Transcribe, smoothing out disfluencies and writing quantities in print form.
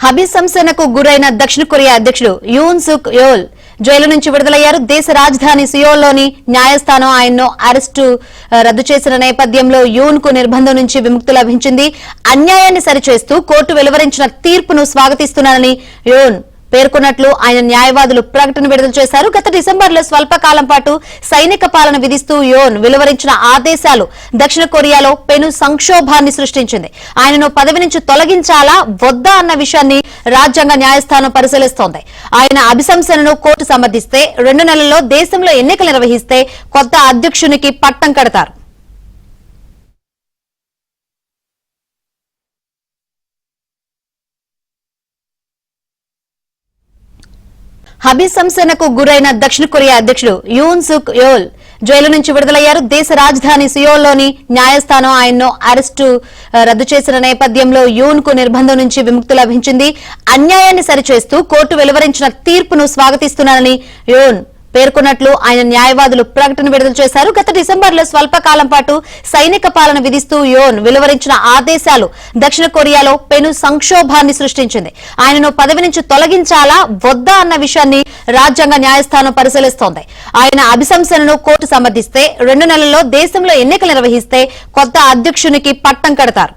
అభిశంసనకు గురైన దక్షిణ కొరియా అధ్యక్షుడు యూన్ సుక్ యోల్ జైలు నుంచి విడుదలయ్యారు. దేశ రాజధాని సియోల్లోని న్యాయస్థానం ఆయన్ను అరెస్టు రద్దు చేసిన నేపథ్యంలో యూన్ కు నిర్బంధం నుంచి విముక్తి లభించింది. అన్యాయాన్ని సరిచేస్తూ కోర్టు వెలువరించిన తీర్పును స్వాగతిస్తున్నానని యూన్ పేర్కొన్నట్లు ఆయన న్యాయవాదులు ప్రకటన విడుదల చేశారు. గత డిసెంబర్లో స్వల్పకాలం పాటు సైనిక పాలన విధిస్తూ యోన్ వెలువరించిన ఆదేశాలు దక్షిణ కొరియాలో పెను సంక్షోభాన్ని సృష్టించింది. ఆయనను పదవి నుంచి తొలగించాలా వద్దా అన్న విషయాన్ని రాజ్యాంగ న్యాయస్థానం పరిశీలిస్తోంది. ఆయన అభిశంసనను కోర్టు సమర్థిస్తే 2 నెలల్లో దేశంలో ఎన్నికలు నిర్వహిస్తే కొత్త అధ్యక్షునికి పట్టం కడతారు. అభిశంసనకు గురైన దక్షిణ కొరియా అధ్యక్షుడు యూన్ సుక్ యోల్ జైలు నుంచి విడుదలయ్యారు. దేశ రాజధాని సియోల్లోని న్యాయస్థానం ఆయన్ను అరెస్టు రద్దు చేసిన నేపథ్యంలో యూన్ కు నిర్బంధం నుంచి విముక్తి లభించింది. అన్యాయాన్ని సరిచేస్తూ కోర్టు వెలువరించిన తీర్పును స్వాగతిస్తున్నానని యూన్ పేర్కొన్నట్లు ఆయన న్యాయవాదులు ప్రకటన విడుదల చేశారు. గత డిసెంబర్లో స్వల్పకాలం పాటు సైనిక పాలన విధిస్తూ యోన్ వెలువరించిన ఆదేశాలు దక్షిణ కొరియాలో పెను సంక్షోభాన్ని సృష్టించింది. ఆయనను పదవి నుంచి తొలగించాలా వద్దా అన్న విషయాన్ని రాజ్యాంగ న్యాయస్థానం పరిశీలిస్తోంది. ఆయన అభిశంసనను కోర్టు సమర్థిస్తే 2 నెలల్లో దేశంలో ఎన్నికలు నిర్వహిస్తే కొత్త అధ్యక్షునికి పట్టం కడతారు.